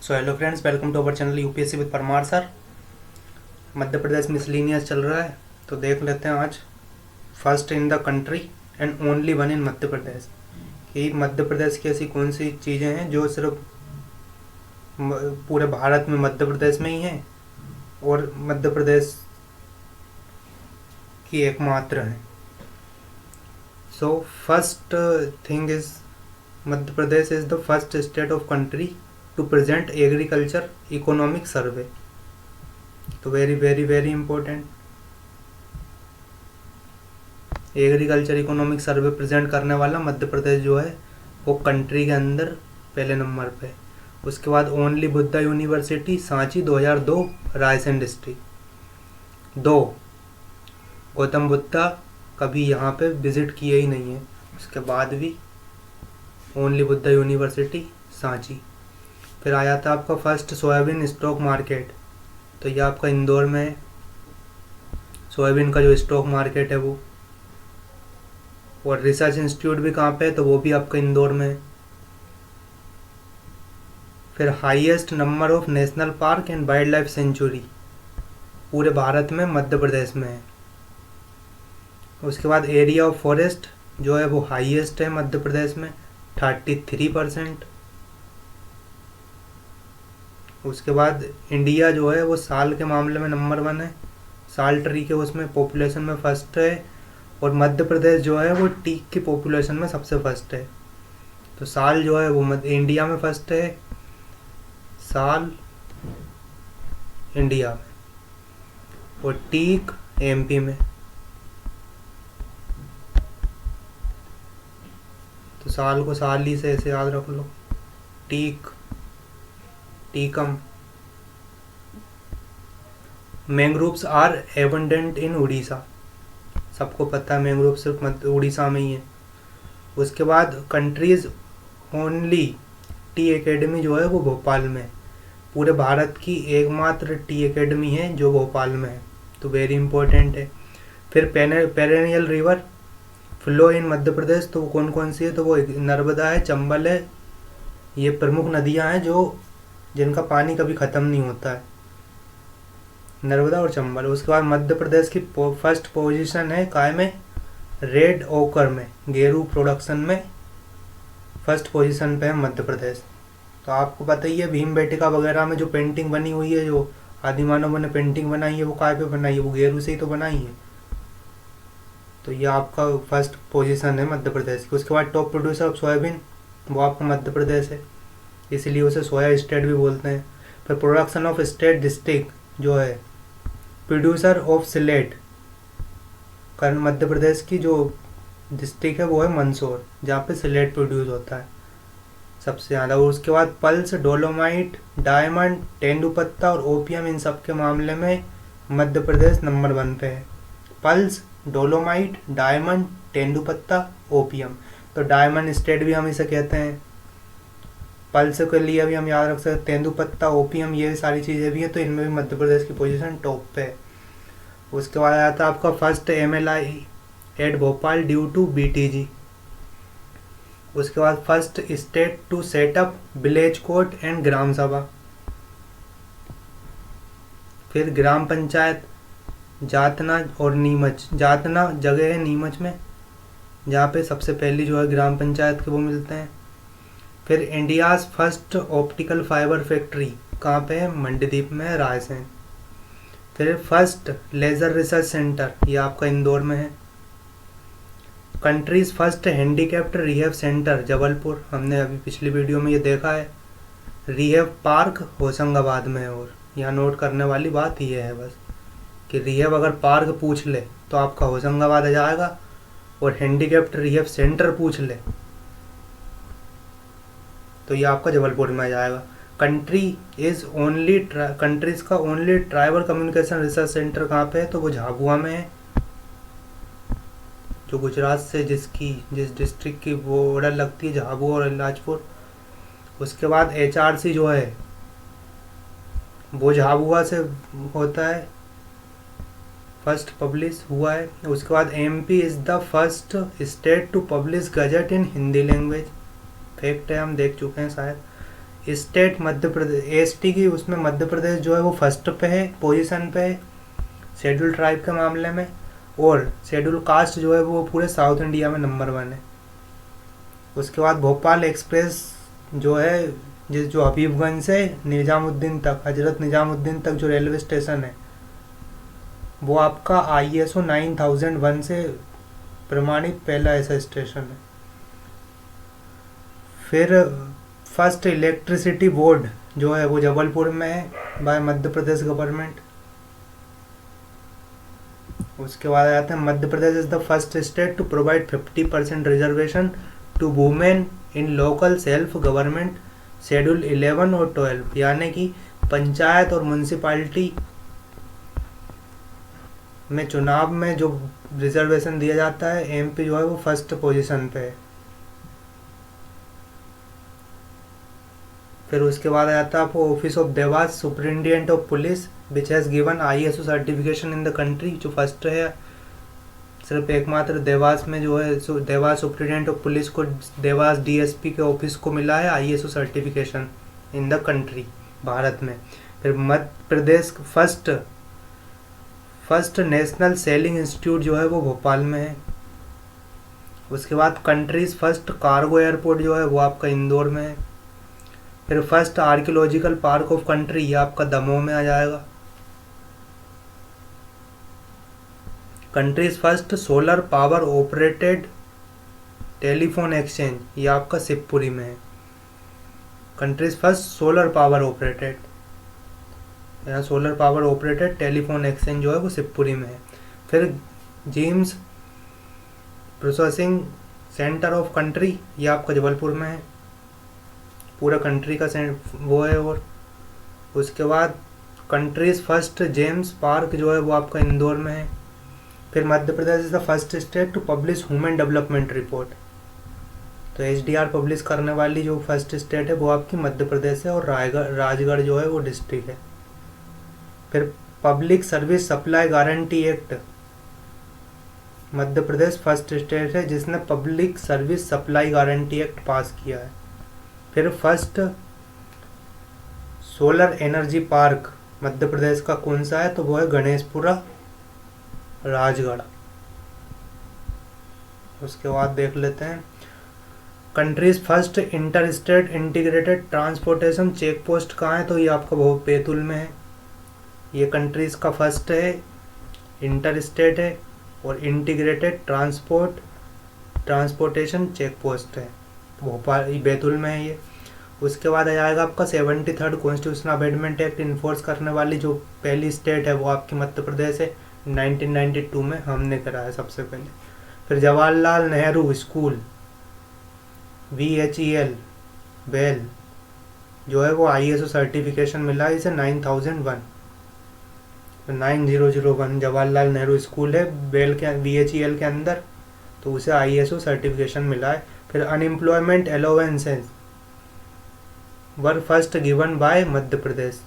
So hello friends, welcome to our channel UPSC with Parmar sir. Madhya Pradesh miscellaneous चल रहा है, तो देख लेते हैं आज first in the country and only one in Madhya Pradesh कि मध्य प्रदेश की ऐसी कौन सी चीज़ें हैं जो सिर्फ पूरे भारत में मध्य प्रदेश में ही हैं और मध्य प्रदेश की एकमात्र हैं। So first thing is Madhya Pradesh is the first state of country to present agriculture economic survey. तो very very very important, agriculture economic survey present करने वाला मध्य प्रदेश जो है वो कंट्री के अंदर पहले नंबर पे। उसके बाद only Buddha university Sanchi 2002 Raisen district. 2 Gautam Buddha कभी यहाँ पे विजिट किए ही नहीं है, उसके बाद भी ओनली बुद्धा यूनिवर्सिटी सांची। फिर आया था आपका फर्स्ट सोयाबीन स्टॉक मार्केट, तो ये आपका इंदौर में है। सोयाबीन का जो स्टॉक मार्केट है वो, और रिसर्च इंस्टीट्यूट भी कहाँ पे है, तो वो भी आपका इंदौर में है। फिर highest number of national park and wild life sanctuary पूरे भारत में मध्य प्रदेश में है। उसके बाद एरिया ऑफ फॉरेस्ट जो है वो हाईएस्ट है मध्य प्रदेश में 33%। उसके बाद इंडिया जो है वो साल के मामले में नंबर 1 है, साल ट्री के उसमें पॉपुलेशन में फर्स्ट है, और मध्य प्रदेश जो है वो टीक की पॉपुलेशन में सबसे फर्स्ट है। तो साल जो है वो इंडिया में फर्स्ट है, साल इंडिया में, और टीक एमपी में। तो साल को साल ही से ऐसे याद रख लो, टीक टीकम। Mangroves are abundant in Orissa, सबको पता है मैंग्रोव सिर्फ उड़ीसा में ही है। उसके बाद कंट्रीज ओनली टी एकेडमी जो है वो भोपाल में, पूरे भारत की एकमात्र टी एकेडमी है जो भोपाल में है, तो वेरी इंपॉर्टेंट है। फिर perennial river flow in Madhya प्रदेश, तो वो कौन कौन सी है, तो वो नर्मदा है, चंबल है, ये प्रमुख नदियां हैं जो जिनका पानी कभी ख़त्म नहीं होता है, नर्मदा और चंबल। उसके बाद मध्य प्रदेश की फर्स्ट पोजीशन है काय में, रेड ओकर में, गेरू प्रोडक्शन में फर्स्ट पोजीशन पे है मध्य प्रदेश। तो आपको पता ही है भीमबेटका वगैरह में जो पेंटिंग बनी हुई है, जो आदिमानवों ने पेंटिंग बनाई है, वो काय पे बनाई है, वो गेरू से ही तो बनाई है। तो ये आपका फर्स्ट पोजीशन है मध्य प्रदेश की। उसके बाद टॉप प्रोड्यूसर ऑफ सोयाबीन वो आपका मध्य प्रदेश है, इसीलिए उसे सोया स्टेट भी बोलते हैं। फिर प्रोडक्शन ऑफ स्टेट डिस्ट्रिक्ट जो है, producer of slate Madhya Pradesh की जो डिस्ट्रिक्ट है वो है मंदसौर, जहाँ पे सिलेट प्रोड्यूस होता है सबसे ज़्यादा। और उसके बाद पल्स, डोलोमाइट, डायमंड, तेंदुपत्ता और ओपियम, इन सब के मामले में मध्य प्रदेश नंबर 1 पे है। पल्स, डोलोमाइट, डायमंड, तेंदुपत्ता, ओपियम। तो डायमंड स्टेट भी हम इसे कहते हैं। पल्स के लिए भी हम याद रख सकते हैं तेंदुपत्ता, ओपियम, ये सारी चीज़ें भी हैं, तो इनमें भी मध्य प्रदेश की पोजीशन टॉप पे है। उसके बाद आया था आपका first MLI at Bhopal due to BTG। उसके बाद first state to setup village court and gram sabha. फिर ग्राम पंचायत जातना और नीमच, जातना जगह है नीमच में जहाँ पे सबसे पहली जो है ग्राम पंचायत के वो मिलते हैं। फिर India's first optical fibre factory कहाँ पे है, मंडीदीप में, रायसेन। फिर फर्स्ट लेज़र रिसर्च सेंटर ये आपका इंदौर में है। Country's first handicapped rehab centre Jabalpur, हमने अभी पिछली वीडियो में ये देखा है। रिहैब पार्क होशंगाबाद में है। और यहाँ नोट करने वाली बात ये है बस कि रिहैब अगर पार्क पूछ ले तो आपका होशंगाबाद आ जाएगा, और हैंडीकैप्ड रिहैब सेंटर पूछ ले तो ये आपका जबलपुर में आ जाएगा। कंट्रीज का only tribal communication research centre कहाँ पे है, तो वो झाबुआ में है, जो गुजरात से जिस डिस्ट्रिक्ट की बॉर्डर लगती है, झाबुआ और इलाजपुर। उसके बाद HRC जो है वो झाबुआ से होता है, फर्स्ट पब्लिश हुआ है। उसके बाद MP is the first state to publish gazette in Hindi language, fact है, हम देख चुके हैं शायद। स्टेट मध्य प्रदेश, एसटी की उसमें मध्य प्रदेश जो है वो फर्स्ट पे है, पोजीशन पे है शेड्यूल ट्राइब के मामले में, और शेड्यूल कास्ट जो है वो पूरे साउथ इंडिया में नंबर 1 है। उसके बाद भोपाल एक्सप्रेस जो है, जो हबीबगंज से निज़ामुद्दीन तक, हजरत निज़ामुद्दीन तक जो रेलवे स्टेशन है, वो आपका ISO 9001 से प्रमाणित पहला ऐसा स्टेशन है। फिर फर्स्ट इलेक्ट्रिसिटी बोर्ड जो है वो जबलपुर में है बाय मध्य प्रदेश गवर्नमेंट। उसके बाद आते हैं Madhya Pradesh is the first state to provide 50% reservation to women in local self government schedule 11 और 12, यानी कि पंचायत और म्यूनसिपालिटी में चुनाव में जो रिजर्वेशन दिया जाता है, MP जो है वो फर्स्ट पोजीशन पे है। फिर उसके बाद आता है आपको office of Dewas superintendent of police which has given ISO certification in the country, जो फर्स्ट है सिर्फ एकमात्र देवास में जो है, देवास सुपरिटेंडेंट ऑफ पुलिस को, देवास DSP के ऑफिस को मिला है ISO certification in the country, Bharat में। फिर Madhya Pradesh first national selling institute जो है वो भोपाल में है। उसके बाद कंट्रीज फर्स्ट कार्गो एयरपोर्ट जो है वो आपका इंदौर में है। फिर first archaeological park of country, ये आपका दमोह में आ जाएगा। Country's first solar power operated telephone exchange, ये आपका शिवपुरी में है। Country's first solar power operated, यहाँ solar power operated telephone exchange जो है वो शिवपुरी में है। फिर gems processing centre of country, ये आपका जबलपुर में है, पूरा कंट्री का वो है। और उसके बाद कंट्रीज फर्स्ट जेम्स पार्क जो है वो आपका इंदौर में है। फिर Madhya Pradesh is the first state to publish human development report, तो HDR पब्लिश करने वाली जो फर्स्ट स्टेट है वो आपकी मध्य प्रदेश है, और राजगढ़ जो है वो डिस्ट्रिक्ट है। फिर public service supply guarantee act, Madhya Pradesh first state है जिसने public service supply guarantee act pass किया है। फिर first solar energy park Madhya Pradesh का कौन सा है, तो वो है गणेशपुरा राजगढ़। उसके बाद देख लेते हैं country's first inter state integrated transportation check post कहाँ है, तो ये आपका बहुत बैतूल में है। ये कंट्रीज का फर्स्ट है, इंटर स्टेट है और इंटीग्रेटेड ट्रांसपोर्टेशन चेक पोस्ट है, भोपाल बैतूल में है ये। उसके बाद आ जाएगा आपका 73rd constitutional amendment act enforce करने वाली जो पहली स्टेट है वो आपकी मध्य प्रदेश है, 1992 में हमने कराया सबसे पहले। फिर जवाहरलाल नेहरू स्कूल VHEL बेल जो है वो ISO सर्टिफिकेशन मिला इसे 9001 जवाहरलाल नेहरू स्कूल है बेल के VHEL के अंदर, तो उसे ISO सर्टिफिकेशन मिला है। फिर unemployment allowances were first given by Madhya Pradesh,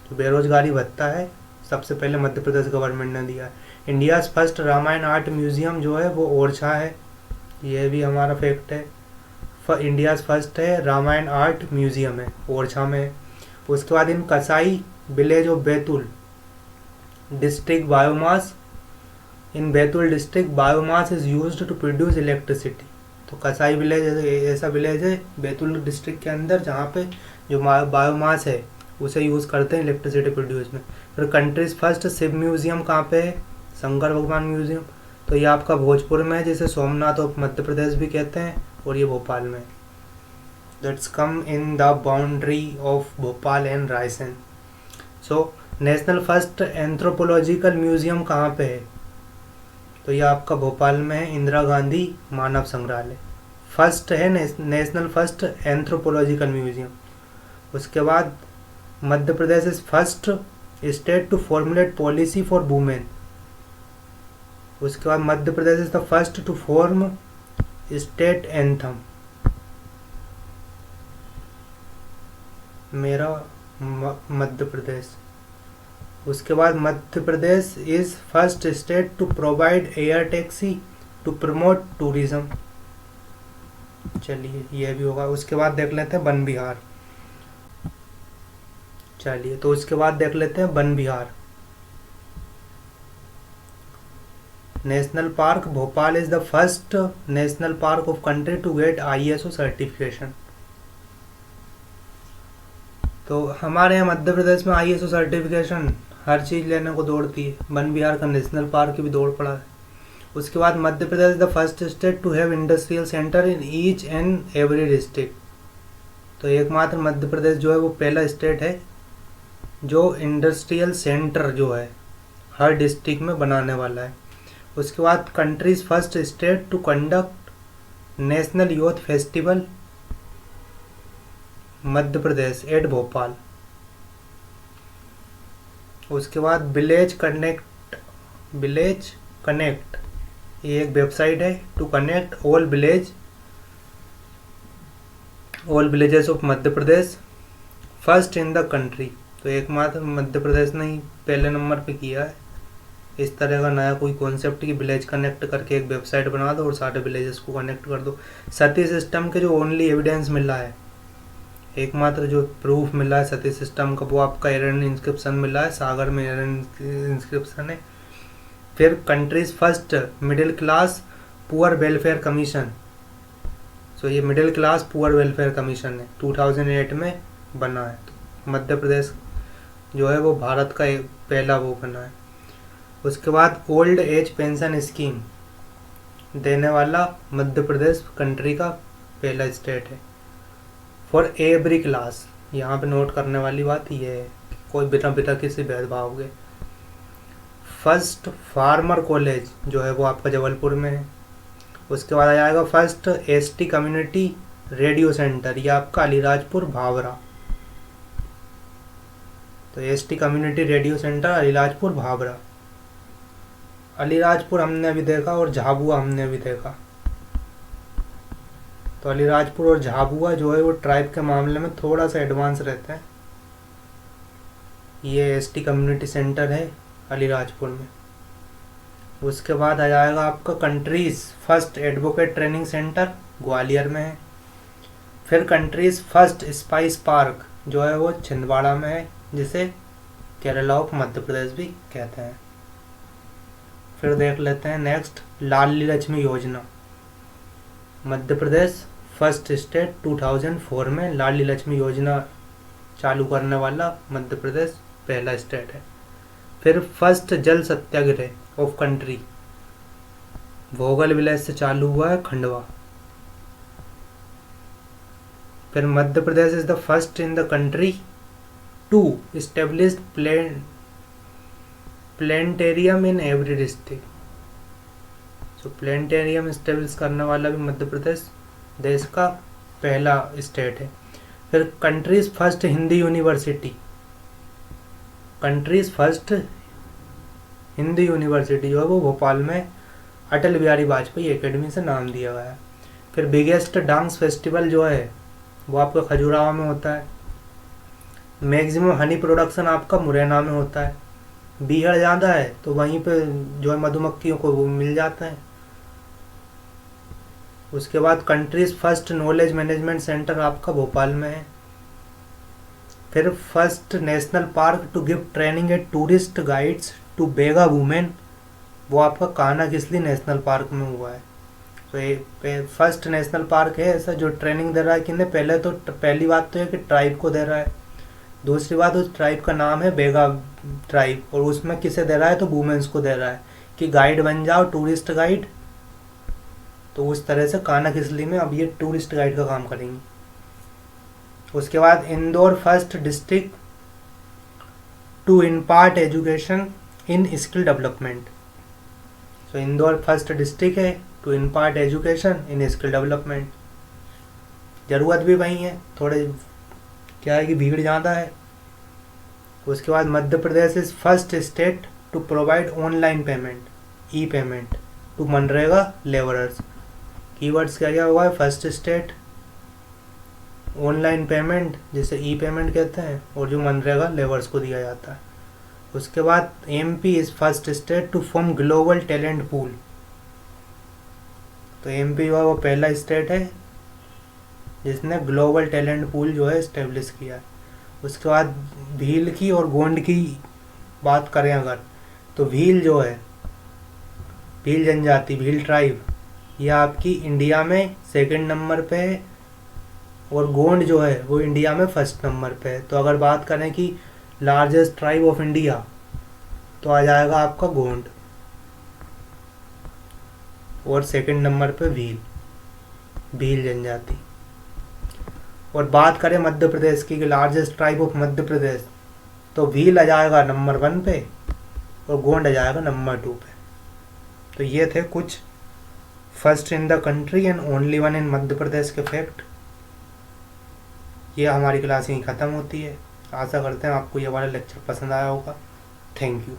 जो बेरोजगारी भत्ता है सबसे पहले मध्य प्रदेश गवर्नमेंट ने दिया है। India's first Ramayana art museum जो है वो ओरछा है, ये भी हमारा फैक्ट है। इंडियाज़ फर्स्ट है रामायण आर्ट म्यूजियम है, ओरछा में। उसके बाद in Kasai village of Betul district biomass, in Betul district biomass is used to produce electricity, तो कसाई विलेज ऐसा विलेज है बैतूल डिस्ट्रिक्ट के अंदर जहाँ पे जो बायोमास है उसे यूज़ करते हैं इलेक्ट्रिसिटी प्रोड्यूस में। फिर कंट्रीज फर्स्ट शिव म्यूजियम कहाँ पे है, शंकर भगवान म्यूजियम, तो ये आपका भोजपुर में है जिसे सोमनाथ ऑफ मध्य प्रदेश भी कहते हैं, और ये भोपाल में। That's come in the boundary of Bhopal and Raisen. So national first anthropological museum कहाँ पे है, तो ये आपका भोपाल में है, इंदिरा गांधी मानव संग्रहालय फर्स्ट है, नेशनल फर्स्ट एंथ्रोपोलॉजिकल म्यूजियम। उसके बाद Madhya Pradesh is first state to formulate policy for women. उसके बाद Madhya Pradesh is the first to form state anthem, मेरा मध्य प्रदेश। उसके बाद Madhya Pradesh is first state to provide air taxi to promote tourism, चलिए ये भी होगा। उसके बाद देख लेते हैं वन विहार। चलिए, तो उसके बाद देख लेते हैं Van Vihar. National park Bhopal is the first national park of country to get ISO certification. तो हमारे यहाँ मध्य प्रदेश में ISO सर्टिफिकेशन हर चीज़ लेने को दौड़ती है, वन विहार का नेशनल पार्क की भी दौड़ पड़ा है। उसके बाद Madhya Pradesh the first state to have industrial centre in each and every district. तो एकमात्र मध्य प्रदेश जो है वो पहला स्टेट है जो इंडस्ट्रियल सेंटर जो है हर डिस्ट्रिक्ट में बनाने वाला है। उसके बाद country's first state to conduct national youth festival Madhya Pradesh at Bhopal. उसके बाद विलेज कनेक्ट ये एक वेबसाइट है to connect all villages of Madhya Pradesh first in the country. तो एकमात्र मध्य प्रदेश ने ही पहले नंबर पे किया है इस तरह का नया कोई कॉन्सेप्ट कि विलेज कनेक्ट करके एक वेबसाइट बना दो और सारे विलेजेस को कनेक्ट कर दो। सती सिस्टम के जो ओनली एविडेंस मिला है, एकमात्र जो प्रूफ मिला है सती सिस्टम का, वो आपका एरन इंस्क्रिप्शन मिला है, सागर में एरन इंस्क्रिप्शन है। फिर countries first middle class poor welfare commission. So ये middle class poor welfare commission है, 2008 में बना है। तो मध्य प्रदेश जो है वो भारत का पहला वो बना है। उसके बाद ओल्ड एज पेंशन स्कीम देने वाला मध्य प्रदेश कंट्री का पहला स्टेट है फॉर एवरी क्लास। यहाँ पे नोट करने वाली बात ये है, कोई बिना किसी भेदभाव के। फर्स्ट फार्मर कॉलेज जो है वो आपका जबलपुर में है। उसके बाद आ जाएगा first ST community radio centre, ये आपका अलीराजपुर भावरा। तो ST community radio centre Alirajpur Bhavra. Alirajpur हमने अभी देखा और झाबुआ हमने अभी देखा। तो अलीराजपुर और झाबुआ जो है वो ट्राइब के मामले में थोड़ा सा एडवांस रहते हैं। ये ST कम्युनिटी सेंटर है अलीराजपुर में। उसके बाद आ जाएगा आपका countries first advocate training centre Gwalior में है। फिर कंट्रीज फर्स्ट स्पाइस पार्क जो है वो छिंदवाड़ा में है, जिसे केरला ऑफ मध्य प्रदेश भी कहते हैं। फिर देख लेते हैं नेक्स्ट लाडली लक्ष्मी योजना। मध्य प्रदेश फर्स्ट स्टेट 2004 में लाडली लक्ष्मी योजना चालू करने वाला मध्य प्रदेश पहला स्टेट है। फिर फर्स्ट जल सत्याग्रह ऑफ कंट्री भोगल विलेज से चालू हुआ है, खंडवा। फिर Madhya Pradesh is the first in the country to establish planetarium in every district. So planetarium establish करने वाला भी मध्य प्रदेश देश का पहला स्टेट है। फिर countries first Hindi university, countries first Hindi university जो है वो भोपाल में अटल बिहारी वाजपेयी एकेडमी से नाम दिया गया है। फिर बिगेस्ट डांस फेस्टिवल जो है वो आपका खजुराहो में होता है। मैक्सिमम हनी प्रोडक्शन आपका मुरैना में होता है। बीहड़ ज़्यादा है तो वहीं पे जो है मधुमक्खियों को वो मिल जाता है। उसके बाद country's first knowledge management centre आपका भोपाल में है। फिर first national park to give training at tourist guides to Baiga women, वो आपका कान्हा किसली नेशनल पार्क में हुआ है। तो ये फर्स्ट नेशनल पार्क है ऐसा जो ट्रेनिंग दे रहा है किन्हें, पहली बात तो है कि ट्राइब को दे रहा है। दूसरी बात उस ट्राइब का नाम है बेगा ट्राइब, और उसमें किसे दे रहा है तो वुमेन्स को दे रहा है कि गाइड बन जाओ, टूरिस्ट गाइड। तो उस तरह से कान्हा किसली में अब ये टूरिस्ट गाइड का काम करेंगी। उसके बाद Indore first district to impart education in skill development. तो इंदौर फर्स्ट डिस्ट्रिक्ट है to impart education in skill development. ज़रूरत भी वही है, थोड़े क्या है कि भीड़ ज़्यादा है। उसके बाद Madhya Pradesh is first state to provide online payment e payment to मनरेगा लेबरर्स। कीवर्ड्स क्या क्या हुआ है, फर्स्ट स्टेट, ऑनलाइन पेमेंट जिसे ई पेमेंट कहते हैं, और जो मनरेगा लेबर्स को दिया जाता है। उसके बाद MP is first state to form global talent pool. तो MP जो है वो पहला स्टेट है जिसने ग्लोबल टैलेंट पूल जो है इस्टेब्लिश किया है। उसके बाद भील की और गोंड की बात करें अगर, तो भील जो है, भील जनजाति, भील ट्राइब, ये आपकी इंडिया में सेकंड नंबर पे है, और गोंड जो है वो इंडिया में फर्स्ट नंबर पे है। तो अगर बात करें कि लार्जेस्ट ट्राइब ऑफ इंडिया, तो आ जाएगा आपका गोंड, और सेकंड नंबर पे भील, भील जनजाति। और बात करें मध्य प्रदेश की, लार्जेस्ट ट्राइब ऑफ मध्य प्रदेश, तो भील आ जाएगा नंबर 1 पे और गोंड आ जाएगा नंबर 2 पे। तो ये थे कुछ first in the country and only one in Madhya Pradesh के फैक्ट। ये हमारी क्लास यहीं ख़त्म होती है। आशा करते हैं आपको ये वाला लेक्चर पसंद आया होगा। Thank you.